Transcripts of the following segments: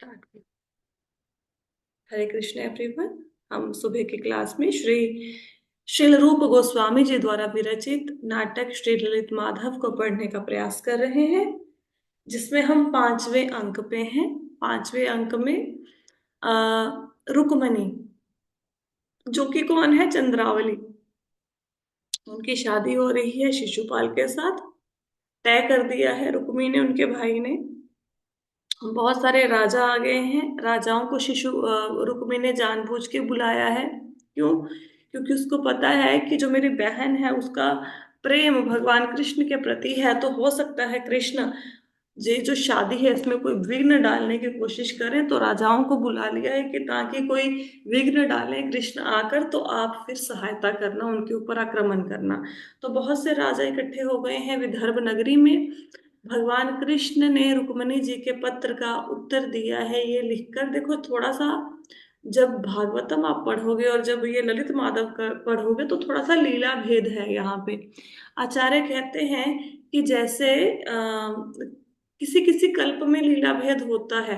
Start कर। हरे Krishna everyone. हम सुबह की क्लास में श्री श्रील रूप गोस्वामी जी द्वारा विरचित नाटक श्री ललित माधव को पढ़ने का प्रयास कर रहे हैं, जिसमें हम पांचवें अंक पे हैं। पांचवें अंक में आ, रुक्मणी, जो कि कौन है, चंद्रावली, उनकी शादी हो रही है शिशुपाल के साथ। तय कर दिया है रुक्मिणी ने, उनके भाई ने। बहुत सारे राजा आ गए हैं। राजाओं को रुक्मिणी ने जानबूझ के बुलाया है। क्यों? क्योंकि उसको पता है कि जो मेरी बहन है उसका प्रेम भगवान कृष्ण के प्रति है, तो हो सकता है कृष्ण ये जो शादी है इसमें कोई विघ्न डालने की कोशिश करें। तो राजाओं को बुला लिया है कि ताकि कोई विघ्न डाले कृष्ण आकर, तो आप फिर सहायता करना, उनके ऊपर आक्रमण करना। तो बहुत से राजा इकट्ठे हो गए हैं विदर्भ नगरी में। भगवान कृष्ण ने रुक्मिणी जी के पत्र का उत्तर दिया है, ये लिखकर। देखो, थोड़ा सा जब भागवतम आप पढ़ोगे और जब ये ललित माधव का पढ़ोगे तो थोड़ा सा लीला भेद है यहाँ पे। आचार्य कहते हैं कि जैसे किसी किसी कल्प में लीला भेद होता है,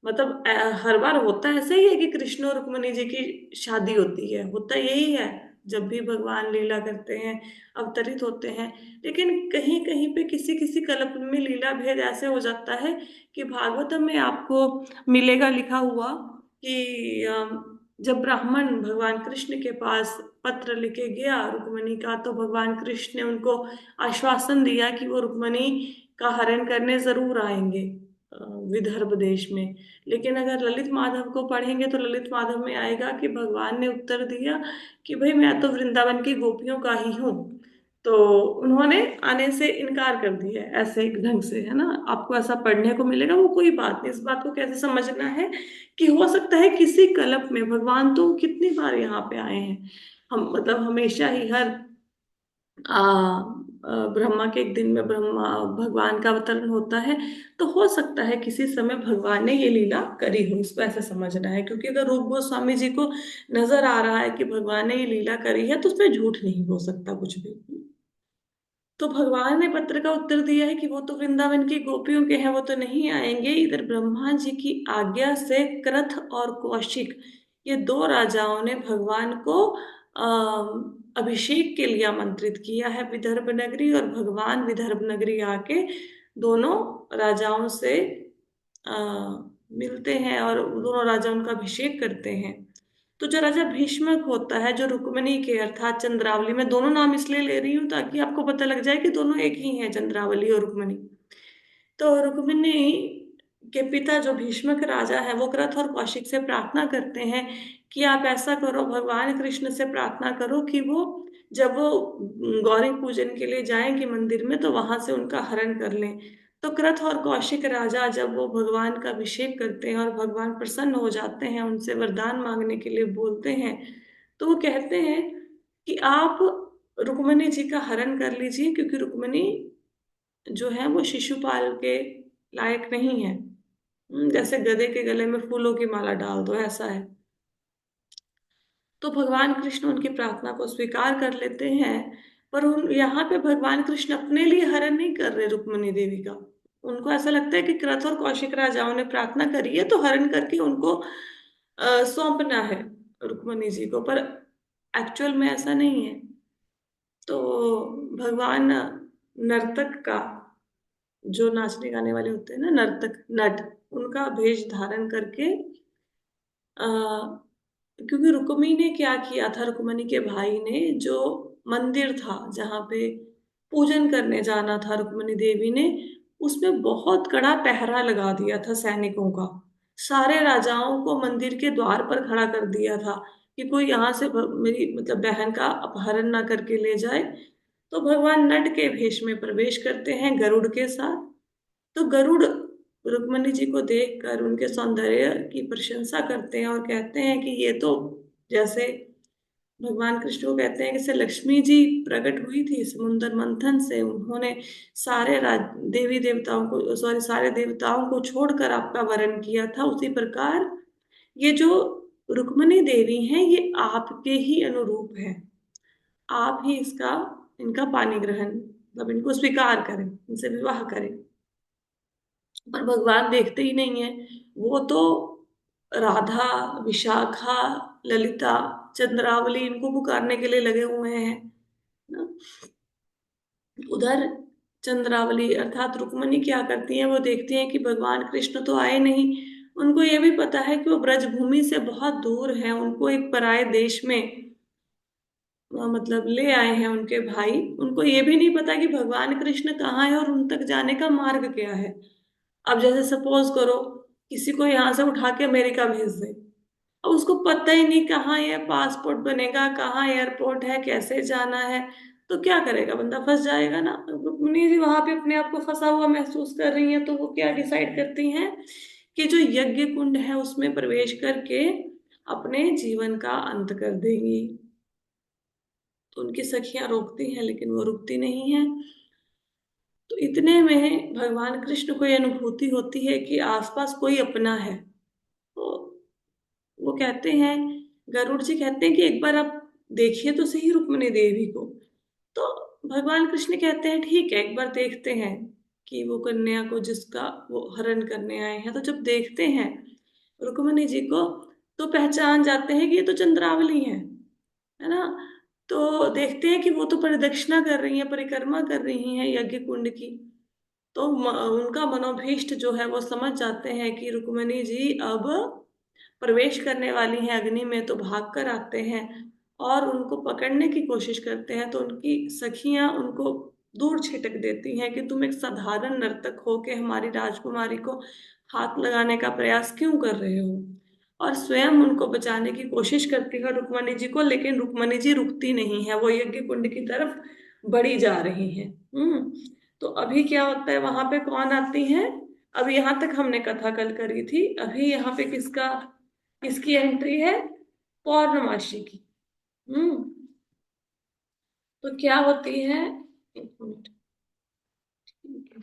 मतलब हर बार होता ऐसा ही है कि कृष्ण और रुक्मिणी जी की शादी होती है, होता यही है जब भी भगवान लीला करते हैं, अवतरित होते हैं। लेकिन कहीं कहीं पे किसी किसी कल्प में लीला भेद ऐसे हो जाता है कि भागवतम में आपको मिलेगा लिखा हुआ कि जब ब्राह्मण भगवान कृष्ण के पास पत्र लेके गया रुक्मिणी का, तो भगवान कृष्ण ने उनको आश्वासन दिया कि वो रुक्मिणी का हरण करने जरूर आएंगे विदर्भ देश में। लेकिन अगर ललित माधव को पढ़ेंगे तो ललित माधव में आएगा कि भगवान ने उत्तर दिया कि भाई मैं तो वृंदावन की गोपियों का ही हूँ। तो उन्होंने आने से इनकार कर दिया है, ऐसे एक ढंग से, है ना। आपको ऐसा पढ़ने को मिलेगा, वो कोई बात नहीं। इस बात को कैसे समझना है कि हो सकता है किसी कल्प में, भगवान तो कितनी बार यहाँ पे आए हैं, हम मतलब हमेशा ही हर ब्रह्मा के एक दिन में ब्रह्मा भगवान का अवतरण होता है। तो हो सकता है किसी समय भगवान ने ये लीला करी हो, इसको ऐसे समझना है। क्योंकि अगर रूप गोस्वामी जी को नजर आ रहा है कि भगवान ने ये लीला करी है, तो उसमें झूठ नहीं हो सकता कुछ भी। तो भगवान ने पत्र का उत्तर दिया है कि वो तो वृंदावन की गोपियों के हैं, वो तो नहीं आएंगे। इधर ब्रह्मा जी की आज्ञा से कृथ और कौशिक, ये दो राजाओं ने भगवान को अभिषेक के लिए आमंत्रित किया है विदर्भ नगरी। और भगवान विदर्भ नगरी आके दोनों राजाओं से आ, मिलते हैं और दोनों राजा उनका अभिषेक करते हैं। तो जो राजा भीष्मक होता है, जो रुक्मिणी के अर्थात चंद्रावली, मैं दोनों नाम इसलिए ले रही हूँ ताकि आपको पता लग जाए कि दोनों एक ही हैं, चंद्रावली और रुक्मिणी। तो रुक्मिणी के पिता जो भीष्मक राजा है, वो कृथ और कौशिक से प्रार्थना करते हैं कि आप ऐसा करो, भगवान कृष्ण से प्रार्थना करो कि वो जब वो गौरी पूजन के लिए जाएंगे मंदिर में, तो वहां से उनका हरण कर लें। तो कृथ और कौशिक राजा जब वो भगवान का अभिषेक करते हैं और भगवान प्रसन्न हो जाते हैं, उनसे वरदान मांगने के लिए बोलते हैं, तो वो कहते हैं कि आप रुक्मिणी जी का हरण कर लीजिए, क्योंकि रुक्मिणी जो है वो शिशुपाल के लायक नहीं है। जैसे गधे के गले में फूलों की माला डाल दो, ऐसा है। तो भगवान कृष्ण उनकी प्रार्थना को स्वीकार कर लेते हैं। पर उन यहाँ पे भगवान कृष्ण अपने लिए हरण नहीं कर रहे रुक्मिणी देवी का। उनको ऐसा लगता है कि कृथ और कौशिक राजाओं ने प्रार्थना करी है, तो हरण करके उनको सौंपना है रुक्मिणी जी को। पर एक्चुअल में ऐसा नहीं है। तो भगवान नर्तक का, जो नाचने गाने वाले होते हैं ना, नर्तक नट, उनका भेष धारण करके आ, क्योंकि रुक्मिणी ने क्या किया था, रुक्मिणी के भाई ने जो मंदिर था जहाँ पे पूजन करने जाना था रुक्मिणी देवी ने, उसमें बहुत कड़ा पहरा लगा दिया था सैनिकों का। सारे राजाओं को मंदिर के द्वार पर खड़ा कर दिया था कि कोई यहाँ से मेरी मतलब बहन का अपहरण ना करके ले जाए। तो भगवान नट के भेष में प्रवेश करते हैं गरुड़ के साथ। तो गरुड़ रुक्मिणी जी को देखकर उनके सौंदर्य की प्रशंसा करते हैं और कहते हैं कि ये तो जैसे भगवान कृष्ण को कहते हैं कि जैसे लक्ष्मी जी प्रकट हुई थी समुद्र मंथन से, उन्होंने सारे देवी देवताओं को, सॉरी, सारे देवताओं को छोड़कर आपका वरण किया था, उसी प्रकार ये जो रुक्मिणी देवी हैं ये आपके ही अनुरूप है। आप ही इसका, इनका पानी ग्रहण, मतलब इनको स्वीकार करें, इनसे विवाह करें। पर भगवान देखते ही नहीं है। वो तो राधा, विशाखा, ललिता, चंद्रावली इनको पुकारने के लिए लगे हुए हैं ना। उधर चंद्रावली अर्थात रुक्मणी क्या करती हैं, वो देखती हैं कि भगवान कृष्ण तो आए नहीं। उनको ये भी पता है कि वो ब्रजभूमि से बहुत दूर है, उनको एक पराये देश में मतलब ले आए हैं उनके भाई। उनको ये भी नहीं पता कि भगवान कृष्ण कहाँ है और उन तक जाने का मार्ग क्या है। अब जैसे सपोज करो किसी को यहाँ से उठा के अमेरिका भेज दे, अब उसको पता ही नहीं कहाँ ये पासपोर्ट बनेगा, कहाँ एयरपोर्ट है, कैसे जाना है। तो क्या करेगा, बंदा फंस जाएगा ना। रुक्मिणी जी वहां पे अपने आप को फंसा हुआ महसूस कर रही हैं, तो वो क्या डिसाइड करती हैं कि जो यज्ञ कुंड है उसमें प्रवेश करके अपने जीवन का अंत कर देंगी। तो उनकी सखियां रोकती हैं लेकिन वो रुकती नहीं है। तो इतने में भगवान कृष्ण को ये अनुभूति होती है कि आसपास कोई अपना है। तो वो कहते हैं, गरुड़ जी कहते हैं कि एक बार आप देखिए तो सही रुक्मिणी देवी को। तो भगवान कृष्ण कहते हैं ठीक है, एक बार देखते हैं कि वो कन्या को जिसका वो हरण करने आए हैं। तो जब देखते हैं रुक्मिणी जी को तो पहचान जाते हैं कि ये तो चंद्रावली है ना। तो देखते हैं कि वो तो प्रदक्षिणा कर रही है, परिक्रमा कर रही हैं यज्ञ कुंड की। तो उनका मनोभीष्ट जो है वो समझ जाते हैं कि रुक्मिणी जी अब प्रवेश करने वाली हैं अग्नि में। तो भाग कर आते हैं और उनको पकड़ने की कोशिश करते हैं। तो उनकी सखियां उनको दूर छिटक देती हैं कि तुम एक साधारण नर्तक हो के हमारी राजकुमारी को हाथ लगाने का प्रयास क्यों कर रहे हो। और स्वयं उनको बचाने की कोशिश करती है रुक्मणी जी को, लेकिन रुक्मणी जी रुकती नहीं है, वो यज्ञ कुंड की तरफ बढ़ी जा रही है। तो अभी क्या होता है, वहां पे कौन आती है। अभी यहाँ तक हमने कथा कल करी थी, अभी यहाँ पे किसका किसकी एंट्री है, पौर्णमासी की। हम्म तो क्या होती है, एक मिनट। ठीक है।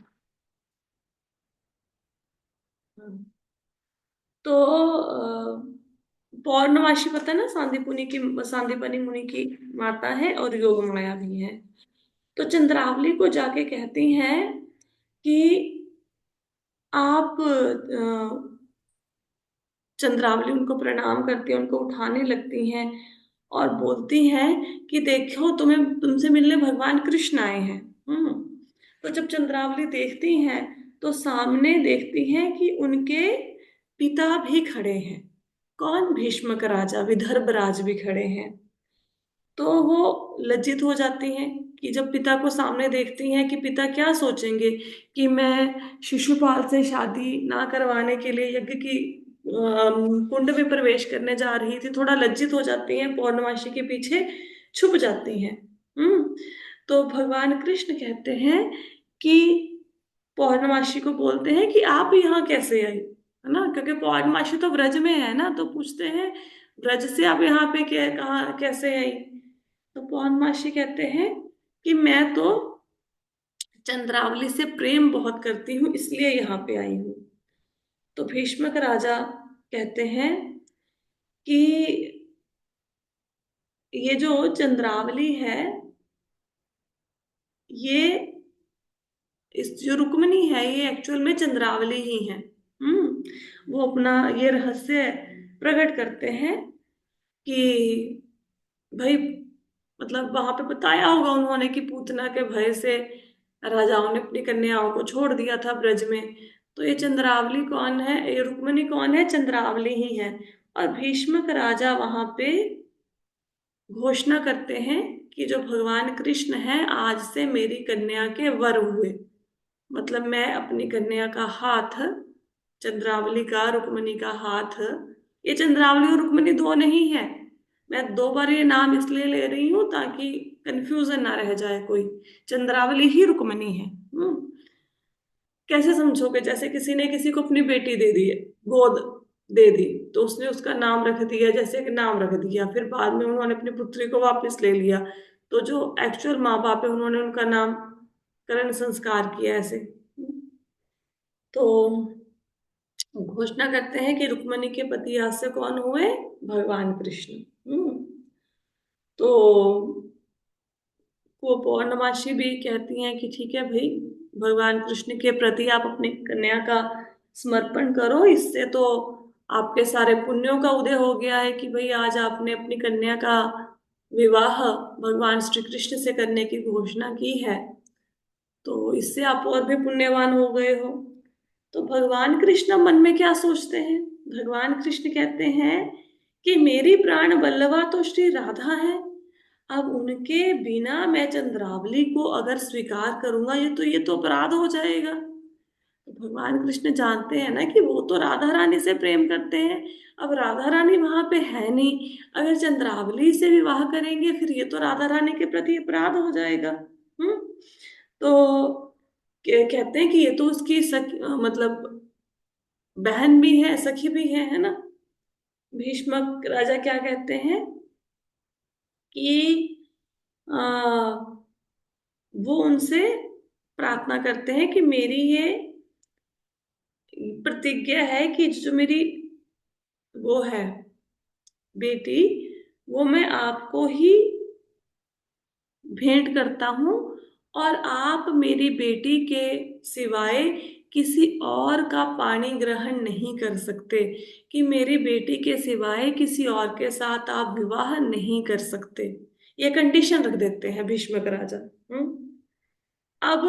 हाँ। तो पौर्णमासी पता है ना, सांदीपुनि की, सांदीपनि मुनि की माता है और योग माया भी है। तो चंद्रावली को जाके कहती हैं कि आप चंद्रावली उनको प्रणाम करती है, उनको उठाने लगती हैं और बोलती हैं कि देखो तुम्हें, तुमसे मिलने भगवान कृष्ण आए हैं। हम्म तो जब चंद्रावली देखती हैं तो सामने देखती हैं कि उनके पिता भी खड़े हैं। कौन, भीष्मक राजा विदर्भ राज भी खड़े हैं। तो वो लज्जित हो जाती हैं कि जब पिता को सामने देखती हैं कि पिता क्या सोचेंगे कि मैं शिशुपाल से शादी ना करवाने के लिए यज्ञ की कुंड में प्रवेश करने जा रही थी। थोड़ा लज्जित हो जाती हैं, पौर्णमासी के पीछे छुप जाती हैं। हम्म तो भगवान कृष्ण कहते हैं कि पौर्णमासी को बोलते हैं कि आप यहाँ कैसे आई, है ना, क्योंकि पौर्णमासी तो ब्रज में है ना। तो पूछते हैं ब्रज से आप यहाँ पे क्या, कहाँ कैसे आई। तो पौर्णमासी कहते हैं कि मैं तो चंद्रावली से प्रेम बहुत करती हूँ इसलिए यहाँ पे आई हूँ। तो भीष्मक राजा कहते हैं कि ये जो चंद्रावली है, ये इस जो रुक्मिणी है ये एक्चुअल में चंद्रावली ही है। वो अपना ये रहस्य प्रकट करते हैं कि भाई, मतलब वहां पे बताया होगा उन्होंने कि पूतना के भय से राजाओं ने अपनी कन्याओं को छोड़ दिया था ब्रज में। तो ये चंद्रावली कौन है, ये रुक्मिणी कौन है, चंद्रावली ही है। और भीष्मक राजा वहां पे घोषणा करते हैं कि जो भगवान कृष्ण है आज से मेरी कन्या के वर हुए। मतलब मैं अपनी कन्या का हाथ, चंद्रावली का रुक्मिणी का हाथ, ये चंद्रावली और रुक्मिणी दो नहीं है। मैं दो बार ये नाम इसलिए ले रही हूं ताकि कंफ्यूजन ना रह जाए कोई। चंद्रावली ही रुक्मिणी है। कैसे समझोगे, जैसे किसी ने किसी को अपनी बेटी दे दी है, गोद दे दी, तो उसने उसका नाम रख दिया, जैसे एक नाम रख दिया, फिर बाद में उन्होंने अपनी पुत्री को वापस ले लिया। तो जो एक्चुअल माँ बाप है उन्होंने उनका नाम करण संस्कार किया ऐसे। तो घोषणा करते हैं कि रुक्मिणी के पति आज से कौन हुए, भगवान कृष्ण। तो वो पौर्णमासी भी कहती हैं कि ठीक है भाई, भगवान कृष्ण के प्रति आप अपनी कन्या का समर्पण करो। इससे तो आपके सारे पुण्यों का उदय हो गया है कि भाई आज आपने अपनी कन्या का विवाह भगवान श्री कृष्ण से करने की घोषणा की है, तो इससे आप और भी पुण्यवान हो गए हो। तो भगवान कृष्ण मन में क्या सोचते हैं? भगवान कृष्ण कहते हैं कि मेरी प्राण बल्लवा तो श्री राधा है। अब उनके बिना मैं चंद्रावली को अगर स्वीकार करूंगा, ये तो अपराध हो जाएगा। तो भगवान कृष्ण जानते हैं ना कि वो तो राधा रानी से प्रेम करते हैं। अब राधा रानी वहां पे है नहीं, अगर चंद्रावली से विवाह करेंगे फिर ये तो राधा रानी के प्रति अपराध हो जाएगा। हम्म। तो कहते हैं कि ये तो उसकी मतलब बहन भी है, सखी भी है ना। भीष्मक राजा क्या कहते हैं कि आ, वो उनसे प्रार्थना करते हैं कि मेरी ये प्रतिज्ञा है कि जो मेरी वो है बेटी, वो मैं आपको ही भेंट करता हूँ, और आप मेरी बेटी के सिवाय किसी और का पाणी ग्रहण नहीं कर सकते, कि मेरी बेटी के सिवाय किसी और के साथ आप विवाह नहीं कर सकते। ये कंडीशन रख देते हैं भीष्मक राजा। अब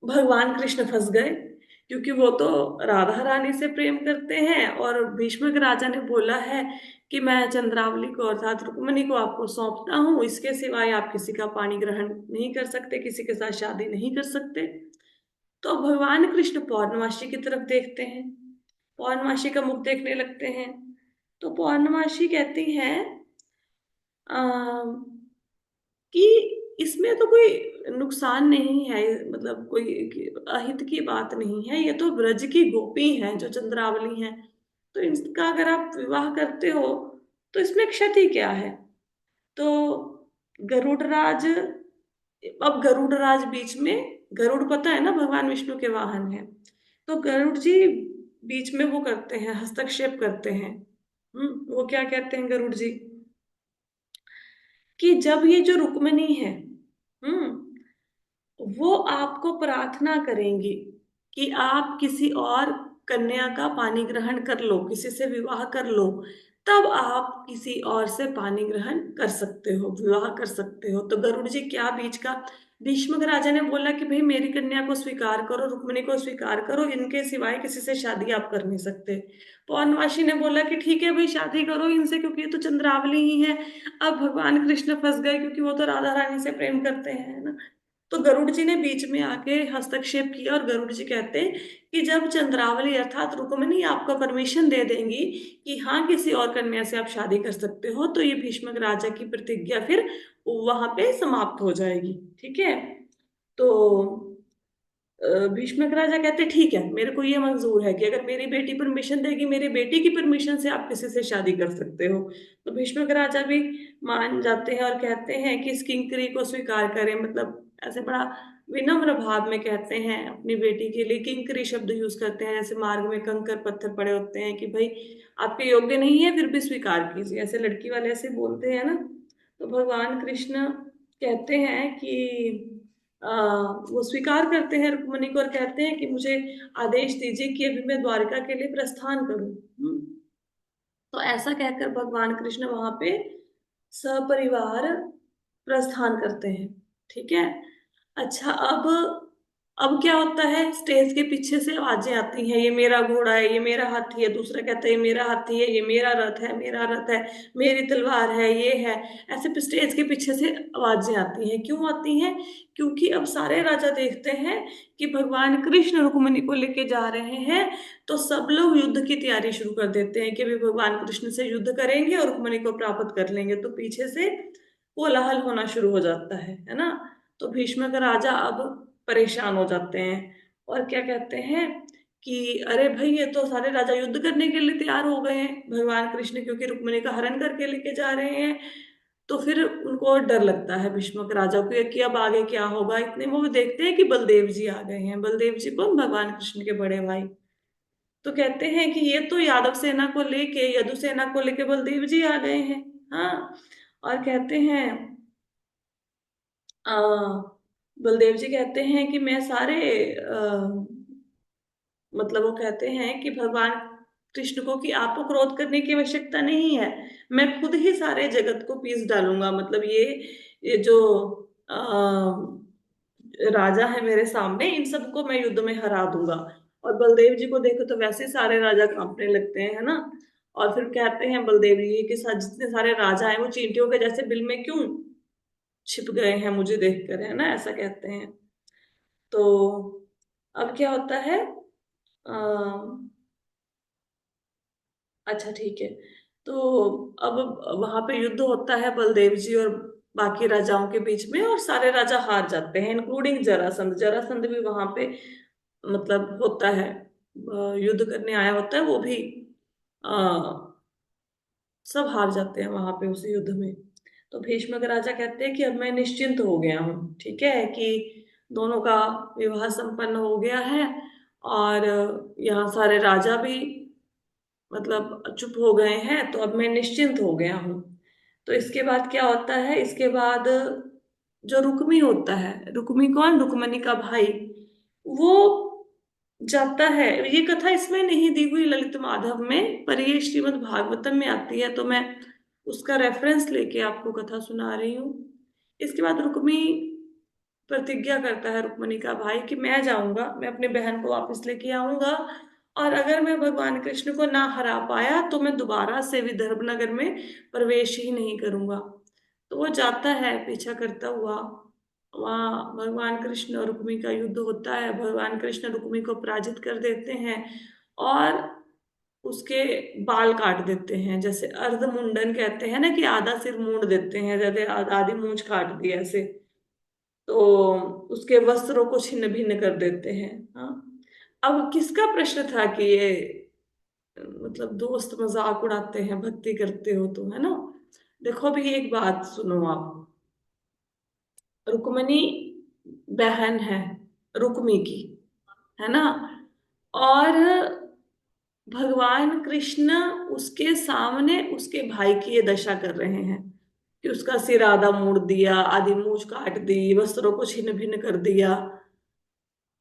भगवान कृष्ण फंस गए, क्योंकि वो तो राधा रानी से प्रेम करते हैं, और भीष्मक राजा ने बोला है कि मैं चंद्रावली को अर्थात रुक्मिणी को आपको सौंपता हूँ, इसके सिवाय आप किसी का पाणी ग्रहण नहीं कर सकते, किसी के साथ शादी नहीं कर सकते। तो भगवान कृष्ण पौर्णमासी की तरफ देखते हैं, पौर्णमासी का मुख देखने लगते हैं। तो पौर्णमासी कहती हैं कि इसमें तो कोई नुकसान नहीं है, मतलब कोई अहित की बात नहीं है, ये तो ब्रज की गोपी हैं जो चंद्रावली हैं, तो इनका अगर आप विवाह करते हो तो इसमें क्षति क्या है। तो गरुड़राज, अब गरुड़राज बीच में, गरुड़ पता है ना भगवान विष्णु के वाहन है, तो गरुड़ जी बीच में वो करते हैं, हस्तक्षेप करते हैं। वो क्या कहते हैं गरुड़ जी कि जब ये जो रुक्मिणी है, वो आपको प्रार्थना करेंगी कि आप किसी और कन्या का पानी ग्रहण कर लो, किसी से विवाह कर लो, तब आप किसी और से पानी ग्रहण कर सकते हो, विवाह कर सकते हो। तो गरुड़ जी क्या बीच का, भीष्मक राजा ने बोला कि भाई मेरी कन्या को स्वीकार करो, रुक्मिणी को स्वीकार करो, इनके सिवाय किसी से शादी आप कर नहीं सकते। पौर्णमासी ने बोला कि ठीक है भाई शादी करो इनसे, क्योंकि ये तो चंद्रावली ही है। अब भगवान कृष्ण फंस गए, क्योंकि वो तो राधा रानी से प्रेम करते हैं ना। तो गरुड़ जी ने बीच में आके हस्तक्षेप किया, और गरुड़ जी कहते हैं कि जब चंद्रावली अर्थात रुक्मिणी आपको परमिशन दे देंगी कि हाँ किसी और कन्या से आप शादी कर सकते हो, तो ये भीष्मक राजा की प्रतिज्ञा फिर वहां पे समाप्त हो जाएगी। ठीक है। तो भीष्मक राजा कहते ठीक है, मेरे को ये मंजूर है कि अगर मेरी बेटी परमिशन देगी, मेरी बेटी की परमिशन से आप किसी से शादी कर सकते हो। तो भीष्मक राजा भी मान जाते हैं और कहते हैं कि इस किंकरी को स्वीकार करें, मतलब ऐसे बड़ा विनम्र भाव में कहते हैं अपनी बेटी के लिए, किंकरी शब्द यूज करते हैं, जैसे मार्ग में कंकर पत्थर पड़े होते हैं कि भाई आपके योग्य नहीं है फिर भी स्वीकार कीजिए, ऐसे लड़की वाले ऐसे बोलते हैं ना। तो भगवान कृष्ण कहते हैं कि आ, वो स्वीकार करते हैं रुक्मिणी को, और कहते हैं कि मुझे आदेश दीजिए कि अभी मैं द्वारका के लिए प्रस्थान करूं। तो ऐसा कहकर भगवान कृष्ण वहां पे सपरिवार प्रस्थान करते हैं। ठीक है। अच्छा, अब क्या होता है, स्टेज के पीछे से आवाजें आती हैं, ये मेरा घोड़ा है, ये मेरा हाथी है, दूसरा कहता है ये मेरा हाथी है, ये मेरा रथ है, मेरा रथ है, मेरी तलवार है, ये है। ऐसे स्टेज के पीछे से आवाजें आती हैं, क्यों आती हैं? क्योंकि अब सारे राजा देखते हैं कि भगवान कृष्ण रुक्मिणी को लेके जा रहे हैं, तो सब लोग युद्ध की तैयारी शुरू कर देते हैं कि अभी भगवान कृष्ण से युद्ध करेंगे और रुक्मिणी को प्राप्त कर लेंगे। तो पीछे से कोलाहल होना शुरू हो जाता है ना। तो भीष्म का राजा अब परेशान हो जाते हैं, और क्या कहते हैं कि अरे भाई ये तो सारे राजा युद्ध करने के लिए तैयार हो गए हैं, भगवान कृष्ण क्योंकि रुक्मिणी का हरण करके लेके जा रहे हैं। तो फिर उनको और डर लगता है भीष्मक राजा को कि अब आगे क्या होगा। इतने वो देखते हैं कि बलदेव जी आ गए हैं। बलदेव जी कौन? भगवान कृष्ण के बड़े भाई। तो कहते हैं कि ये तो यादव सेना को लेके, यदु सेना को लेके बलदेव जी आ गए हैं। हाँ। और कहते हैं बलदेव जी कहते हैं कि मैं सारे मतलब वो कहते हैं कि भगवान कृष्ण को कि आपको क्रोध करने की आवश्यकता नहीं है, मैं खुद ही सारे जगत को पीस डालूंगा। मतलब ये जो राजा है मेरे सामने, इन सबको मैं युद्ध में हरा दूंगा। और बलदेव जी को देखो तो वैसे ही सारे राजा कांपने लगते हैं, है ना। और फिर कहते हैं बलदेव जी के साथ जितने सारे राजा हैं वो चींटियों के जैसे बिल में क्यों छिप गए हैं मुझे देखकर, है ना, ऐसा कहते हैं। तो अब क्या होता है, अच्छा ठीक है। तो अब वहां पे युद्ध होता है बलदेव जी और बाकी राजाओं के बीच में, और सारे राजा हार जाते हैं इंक्लूडिंग जरासंध। जरासंध भी वहां पे मतलब होता है, युद्ध करने आया होता है वो भी। सब हार जाते हैं वहां पे उस युद्ध में। तो भीष्मक राजा कहते हैं कि अब मैं निश्चिंत हो गया हूँ, ठीक है, कि दोनों का विवाह संपन्न हो गया है। और यहाँ सारे राजा भी मतलब चुप हो गए हैं, तो अब मैं निश्चिंत हो गया हूँ। तो इसके बाद क्या होता है, इसके बाद जो रुक्मी होता है, रुक्मी कौन, रुक्मणी का भाई, वो जाता है। ये कथा इसमें नहीं दी हुई ललित माधव में, पर ये श्रीमद् भागवतम में आती है, तो मैं उसका रेफरेंस लेके आपको कथा सुना रही हूँ। इसके बाद रुक्मी प्रतिज्ञा करता है, रुक्मणी का भाई, कि मैं जाऊंगा, मैं अपनी बहन को वापस लेके आऊंगा, और अगर मैं भगवान कृष्ण को ना हरा पाया तो मैं दोबारा से विदर्भ नगर में प्रवेश ही नहीं करूंगा। तो वो जाता है पीछा करता हुआ। वहाँ भगवान कृष्ण और रुक्मी का युद्ध होता है, भगवान कृष्ण रुक्मी को पराजित कर देते हैं और उसके बाल काट देते हैं, जैसे अर्ध मुंडन कहते हैं ना, कि आधा सिर मूंड देते हैं, जैसे आधी मूंछ काट दी ऐसे। तो उसके वस्त्रों को छिन्न भिन्न कर देते हैं। हाँ, अब किसका प्रश्न था कि ये मतलब दोस्त मजाक उड़ाते हैं, भक्ति करते हो तुम, है ना। देखो भी एक बात सुनो आप, रुक्मणी बहन है रुक्मी की, है ना। और भगवान कृष्ण उसके सामने उसके भाई की ये दशा कर रहे हैं कि उसका सिर आधा मोड़ दिया, आधी मूंछ काट दी, वस्त्रों को छिन्न भिन्न कर दिया।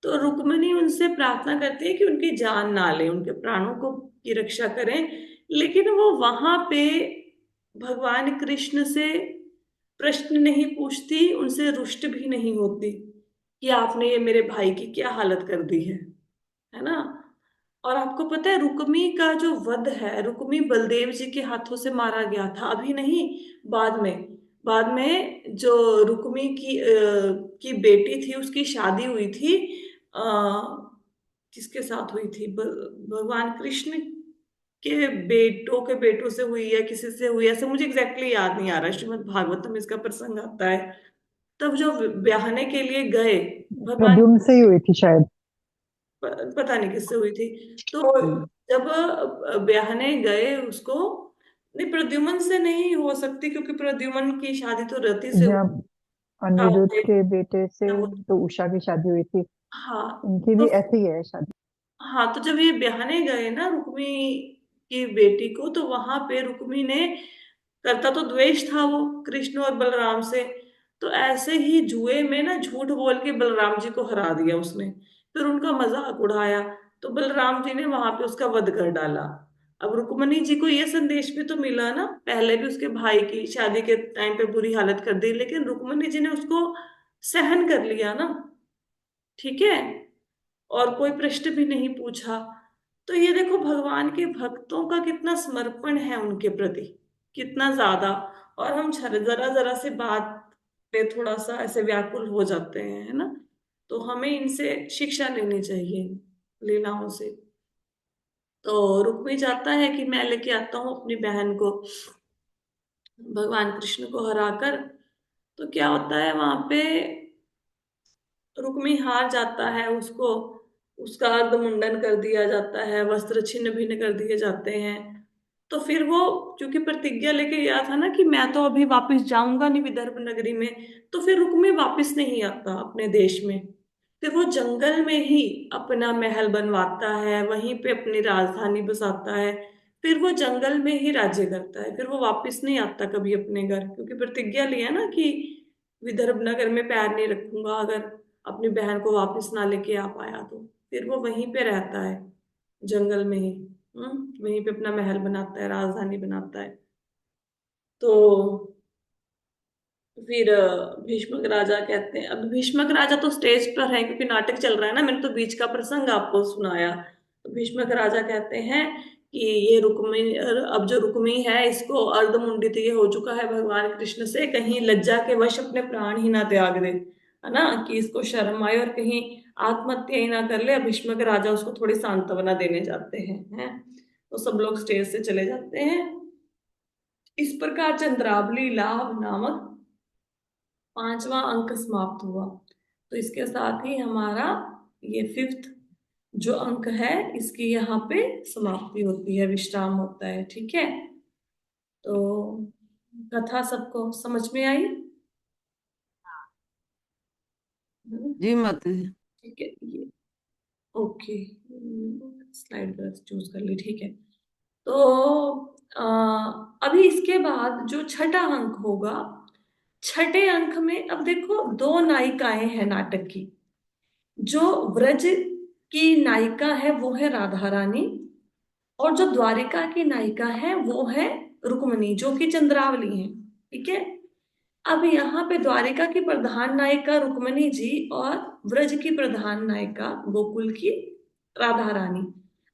तो रुक्मिणी उनसे प्रार्थना करती है कि उनकी जान ना ले, उनके प्राणों को की रक्षा करें। लेकिन वो वहां पे भगवान कृष्ण से प्रश्न नहीं पूछती, उनसे रुष्ट भी नहीं होती कि आपने ये मेरे भाई की क्या हालत कर दी है ना। और आपको पता है रुक्मी का जो वध है, रुक्मी बलदेव जी के हाथों से मारा गया था, अभी नहीं, बाद में। बाद में जो रुक्मी की बेटी थी उसकी शादी हुई थी, आ, किसके साथ हुई थी, भगवान कृष्ण के बेटों के बेटों से हुई या किसी से हुई, ऐसे मुझे एग्जैक्टली याद नहीं आ रहा, श्रीमद् भागवतम में इसका प्रसंग आता है। तब जो ब्याहने के लिए गए भगवान, प्रद्युम्न से ही हुई थी शायद। पता नहीं किससे हुई थी। तो हम्म। जब ब्याहने गए उसको, नहीं प्रद्युमन से नहीं हो सकती, क्योंकि प्रद्युमन की शादी तो रति से हुई। यहाँ हाँ, अनिरुद्ध के बेटे से तो उषा की शादी हुई थी। हाँ, इनकी तो भी ऐसी ही है शादी। हाँ, तो जब ये ब्याहने गए ना रुक्मी की बेटी को, तो वहां पे रुक्मी ने, करता तो द्वेष था वो कृष्ण और बलराम से, तो ऐसे ही जुए में ना झूठ बोल के बलराम जी को हरा दिया उसने, फिर उनका मजाक उड़ाया। तो बलराम जी ने वहां पे उसका वध कर डाला। अब रुक्मणी जी को ये संदेश भी तो मिला ना, पहले भी उसके भाई की शादी के टाइम पे बुरी हालत कर दी, लेकिन रुक्मणी जी ने उसको सहन कर लिया ना, ठीक है, और कोई प्रश्न भी नहीं पूछा। तो ये देखो भगवान के भक्तों का कितना समर्पण है उनके प्रति, कितना ज्यादा। और हम जरा जरा से बात पे थोड़ा सा ऐसे व्याकुल हो जाते हैं, है ना। तो हमें इनसे शिक्षा लेनी चाहिए, लीलाओं से। तो रुक्मी चाहता है कि मैं लेके आता हूँ अपनी बहन को, भगवान कृष्ण को हराकर। तो क्या होता है वहां पे, रुक्मी हार जाता है, उसको उसका अर्ध मुंडन कर दिया जाता है, वस्त्र छिन्न भिन्न कर दिए जाते हैं। तो फिर वो क्योंकि प्रतिज्ञा लेके गया था ना कि मैं तो अभी वापस जाऊंगा नहीं विदर्भ नगरी में, तो फिर रुक्मी वापस नहीं आता अपने देश में। फिर वो जंगल में ही अपना महल बनवाता है, वहीं पे अपनी राजधानी बसाता है। फिर वो जंगल में ही राज्य करता है, फिर वो वापस नहीं आता कभी अपने घर, क्योंकि प्रतिज्ञा लिया ना कि विदर्भ नगर में पैर नहीं रखूंगा अगर अपनी बहन को वापस ना लेके आ पाया तो। फिर वो वहीं पे रहता है, जंगल में ही। वहीं पे अपना महल बनाता है, राजधानी बनाता है। तो फिर भीष्मक राजा कहते हैं, अब भीष्मक राजा तो स्टेज पर है क्योंकि नाटक चल रहा है ना, मैंने तो बीच का प्रसंग आपको सुनाया। तो भीष्मक राजा कहते हैं कि ये रुक्मी, अब जो रुक्मी है इसको अर्धमुंडित ये हो चुका है भगवान कृष्ण से, कहीं लज्जा के वश अपने प्राण ही ना त्याग दे, है ना, कि इसको शर्म आए और कहीं आत्महत्या ही ना कर ले। अब भीष्मक राजा उसको थोड़ी सांत्वना देने जाते हैं। तो सब लोग स्टेज से चले जाते हैं। इस प्रकार चंद्रावली लाभ नामक पांचवा अंक समाप्त हुआ। तो इसके साथ ही हमारा ये फिफ्थ जो अंक है इसकी यहाँ पे समाप्ति होती है, विश्राम होता है। ठीक है, तो कथा सबको समझ में आई? हम्म, जी माता जी। ठीक है ये, ओके, स्लाइड पर चूज कर ली, ठीक है। तो अभी इसके बाद जो छठा अंक होगा, छठे अंक में अब देखो दो नायिकाएं हैं नाटक की। जो व्रज की नायिका है वो है राधा रानी, और जो द्वारिका की नायिका है वो है रुक्मणी, जो कि चंद्रावली है। ठीक है, अब यहाँ पे द्वारिका की प्रधान नायिका रुक्मणी जी और व्रज की प्रधान नायिका गोकुल की राधा रानी।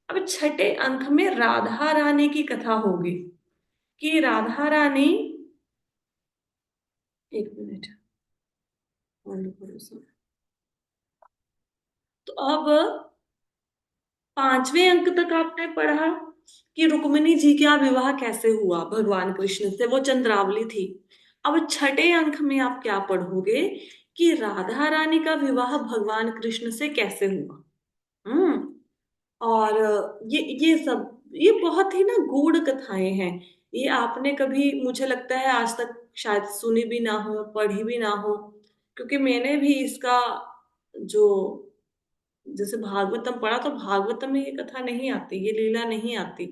अब छठे अंक में राधा रानी की कथा होगी कि राधा रानी, एक मिनट, फॉलो करो सर। तो अब पांचवें अंक तक आपने पढ़ा कि रुक्मिणी जी का विवाह कैसे हुआ भगवान कृष्ण से, वो चंद्रावली थी। अब छठे अंक में आप क्या पढ़ोगे कि राधा रानी का विवाह भगवान कृष्ण से कैसे हुआ। हम्म और ये सब, ये बहुत ही ना गूढ़ कथाएं हैं। ये आपने कभी, मुझे लगता है आज तक शायद सुनी भी ना हो, पढ़ी भी ना हो, क्योंकि मैंने भी इसका जो, जैसे भागवतम पढ़ा तो भागवतम में ये कथा नहीं आती, ये लीला नहीं आती।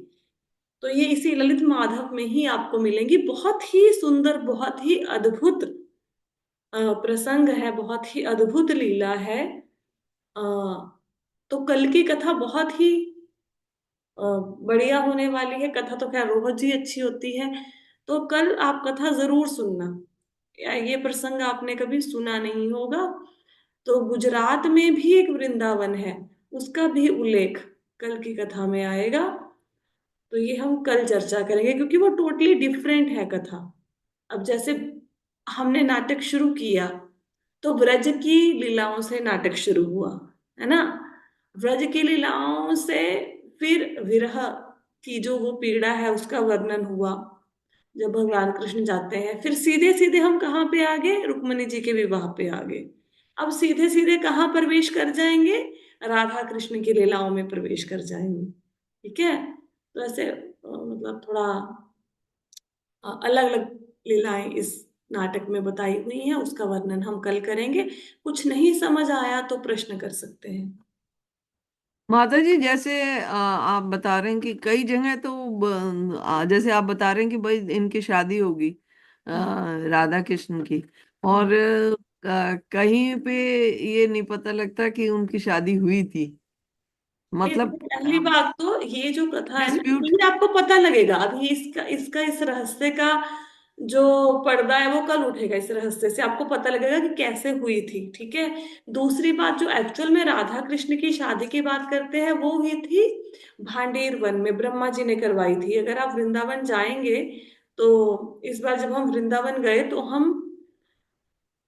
तो ये इसी ललित माधव में ही आपको मिलेंगी। बहुत ही सुंदर, बहुत ही अद्भुत प्रसंग है, बहुत ही अद्भुत लीला है। अ, तो कल की कथा बहुत ही अ, बढ़िया होने वाली है। कथा तो खैर रोज ही अच्छी होती है, तो कल आप कथा जरूर सुनना। या ये प्रसंग आपने कभी सुना नहीं होगा। तो गुजरात में भी एक वृंदावन है, उसका भी उल्लेख कल की कथा में आएगा। तो ये हम कल चर्चा करेंगे क्योंकि वो टोटली डिफरेंट है कथा। अब जैसे हमने नाटक शुरू किया तो व्रज की लीलाओं से नाटक शुरू हुआ, है ना। व्रज की लीलाओं से फिर विरह की जो वो पीड़ा है उसका वर्णन हुआ, जब भगवान कृष्ण जाते हैं। फिर सीधे सीधे हम कहाँ पे आ गए, रुक्मणी जी के विवाह पे आ गए। अब सीधे सीधे कहाँ प्रवेश कर जाएंगे, राधा कृष्ण की लीलाओं में प्रवेश कर जाएंगे। ठीक है, तो ऐसे मतलब थोड़ा अलग अलग लीलाएं इस नाटक में बताई हुई हैं, उसका वर्णन हम कल करेंगे। कुछ नहीं समझ आया तो प्रश्न कर सकते हैं। माता जी जैसे आप बता रहे हैं कि कई जगह तो जैसे आप बता रहे हैं कि भाई इनकी शादी होगी हम्म, राधा कृष्ण की, हम्म। और कहीं पे ये नहीं पता लगता कि उनकी शादी हुई थी। देखो मतलब पहली बात तो ये जो कथा है ना, डिस्प्यूट। ये आपको पता लगेगा अभी, इसका इसका इस रहस्य का जो पर्दा है वो कल उठेगा। इस रहस्य से आपको पता लगेगा कि कैसे हुई थी। ठीक है, दूसरी बात, जो एक्चुअल में राधा कृष्ण की शादी की बात करते हैं वो हुई थी भांडेर वन में, ब्रह्मा जी ने करवाई थी। अगर आप वृंदावन जाएंगे तो इस बार जब हम वृंदावन गए तो हम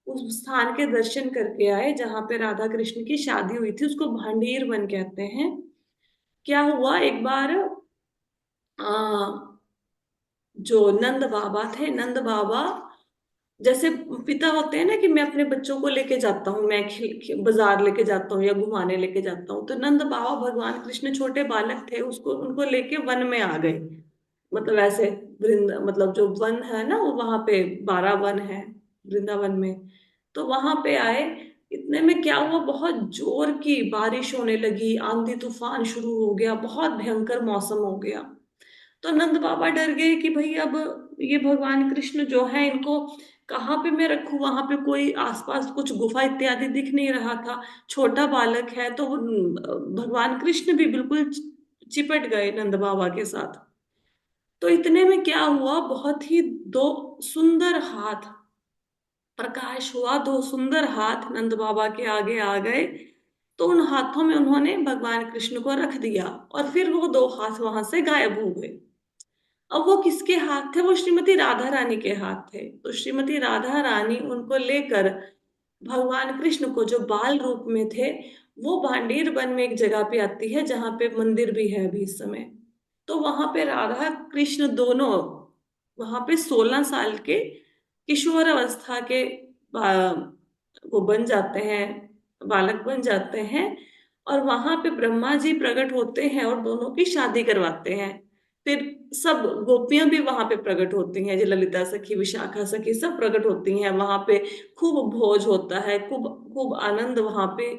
उस स्थान के दर्शन करके आए जहां पे राधा कृष्ण की शादी हुई थी, उसको भांडेर वन कहते हैं। क्या हुआ एक बार, आ, जो नंद बाबा थे, नंद बाबा जैसे पिता होते हैं ना कि मैं अपने बच्चों को लेके जाता हूँ, मैं बाजार लेके जाता हूँ या घुमाने लेके जाता हूँ, तो नंद बाबा भगवान कृष्ण छोटे बालक थे, उसको उनको लेके वन में आ गए। मतलब ऐसे मतलब जो वन है ना वो वहां पे 12 वन है वृंदावन में। तो वहां पे आए, इतने में क्या हुआ, बहुत जोर की बारिश होने लगी, आंधी तूफान शुरू हो गया, बहुत भयंकर मौसम हो गया। तो नंद बाबा डर गए कि भाई अब ये भगवान कृष्ण जो है इनको कहाँ पे मैं रखूं, वहां पे कोई आसपास कुछ गुफा इत्यादि दिख नहीं रहा था। छोटा बालक है तो भगवान कृष्ण भी बिल्कुल चिपट गए नंद बाबा के साथ। तो इतने में क्या हुआ, बहुत ही दो सुंदर हाथ प्रकाश हुआ, दो सुंदर हाथ नंद बाबा के आगे आ गए। तो उन हाथों में उन्होंने भगवान कृष्ण को रख दिया और फिर वो दो हाथ वहां से गायब हो गए। अब वो किसके हाथ थे, वो श्रीमती राधा रानी के हाथ थे। तो श्रीमती राधा रानी उनको लेकर भगवान कृष्ण को, जो बाल रूप में थे, वो भांडीर वन में एक जगह पे आती है जहां पे मंदिर भी है अभी इस समय। तो वहां पे राधा कृष्ण दोनों वहां पे 16 साल के किशोर अवस्था के वो बन जाते हैं, बालक बन जाते हैं। और वहां पे ब्रह्मा जी प्रकट होते हैं और दोनों की शादी करवाते हैं। फिर सब गोपियां भी वहां पे प्रकट होती हैं, जो ललिता सखी विशाखा सखी सब प्रकट होती हैं वहां पे। खूब भोज होता है, खूब खूब आनंद वहां पे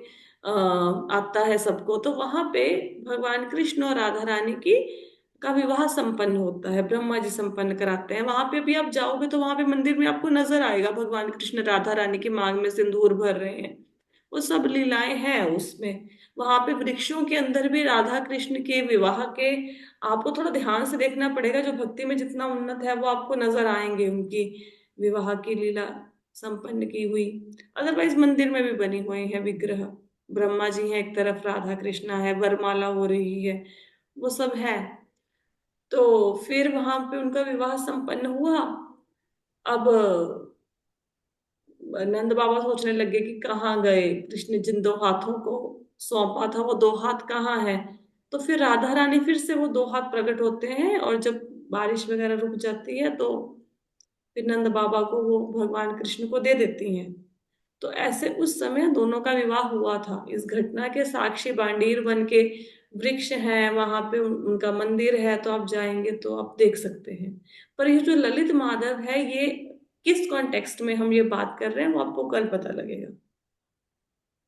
आता है सबको। तो वहां पे भगवान कृष्ण और राधा रानी की का विवाह संपन्न होता है, ब्रह्मा जी संपन्न कराते हैं। वहां पे भी आप जाओगे तो वहां पे मंदिर में आपको नजर आएगा भगवान कृष्ण राधा रानी की मांग में सिंदूर भर रहे हैं। वो सब लीलाएं हैं उसमें। वहां पे वृक्षों के अंदर भी राधा कृष्ण के विवाह के, आपको थोड़ा ध्यान से देखना पड़ेगा, जो भक्ति में जितना उन्नत है वो आपको नजर आएंगे उनकी विवाह की लीला संपन्न की हुई। अदरवाइज मंदिर में भी बनी हुई है विग्रह, ब्रह्मा जी हैं एक तरफ, राधा कृष्णा है, वरमाला हो रही है, वो सब है। तो फिर वहां पे उनका विवाह संपन्न हुआ। अब नंद बाबा सोचने लगे कि कहाँ गए कृष्ण, जिन दो हाथों को सौंपा था वो दो हाथ कहाँ है। तो फिर राधा रानी फिर से वो दो हाथ प्रकट होते हैं, और जब बारिश वगैरह रुक जाती है तो फिर नंद बाबा को वो भगवान कृष्ण को दे देती हैं। तो ऐसे उस समय दोनों का विवाह हुआ था। इस घटना के साक्षी बांडीर वन के वृक्ष हैं, वहां पे उनका मंदिर है, तो आप जाएंगे तो आप देख सकते हैं। पर ये जो ललित माधव है, ये किस कॉन्टेक्स्ट में हम ये बात कर रहे हैं वो आपको कल पता लगेगा।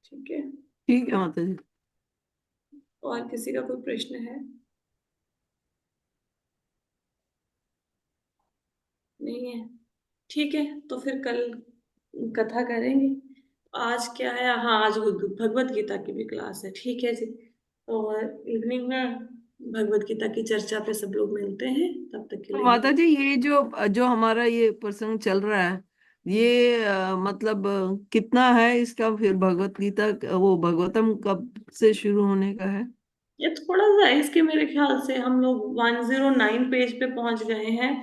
ठीक है। ठीक है माता जी। और किसी का कोई प्रश्न है? नहीं है? ठीक है, तो फिर कल कथा करेंगे। आज क्या है, हाँ आज भगवत गीता की भी क्लास है, ठीक है जी। और इवनिंग में भगवत गीता की चर्चा पे सब लोग मिलते हैं, तब तक के तो लिए माता जी, ये जो जो हमारा ये प्रसंग चल रहा है, ये मतलब कितना है इसका, फिर भगवत गीता वो भगवतम कब से शुरू होने का है? ये थोड़ा सा है, इसके मेरे ख्याल से हम लोग 109 पेज पे पहुंच गए हैं।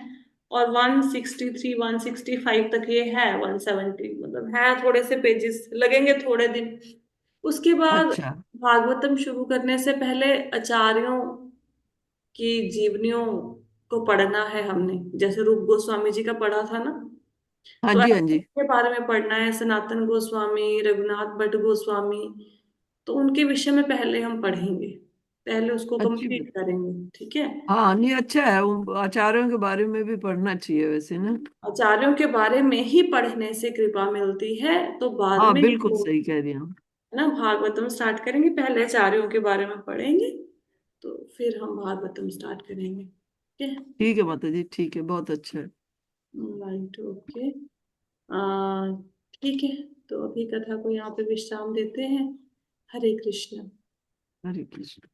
और 163 165 तक ये है, 170 मतलब है, थोड़े से पेजेस लगेंगे, थोड़े दिन। उसके बाद अच्छा। भागवतम शुरू करने से पहले आचार्यों की जीवनियों को पढ़ना है हमने। जैसे रूप गोस्वामी जी का पढ़ा था ना, हाँ तो जी, हाँ ऐसे जी। के बारे में पढ़ना है, सनातन गोस्वामी, रघुनाथ भट्ट गोस्वामी। तो उनके विषय में पहले हम पढ़ेंगे, पहले उसको अच्छी कंप्लीट बात। करेंगे, ठीक है। हाँ, नहीं, अच्छा है, वो आचार्यों के बारे में भी पढ़ना चाहिए वैसे ना। आचार्यों के बारे में ही पढ़ने से कृपा मिलती है। तो बाद हाँ, में बिल्कुल वो, सही कह रही हैं। है ना, भागवतम स्टार्ट करेंगे, पहले आचार्यों के बारे में पढ़ेंगे, तो फिर हम भागवतम स्टार्ट करेंगे, ठीक है। ठीक है माता जी, ठीक है, बहुत अच्छा है। Right, okay. आ, ठीक है, तो अभी कथा को यहाँ पे विश्राम देते हैं। हरे कृष्ण। हरे कृष्ण।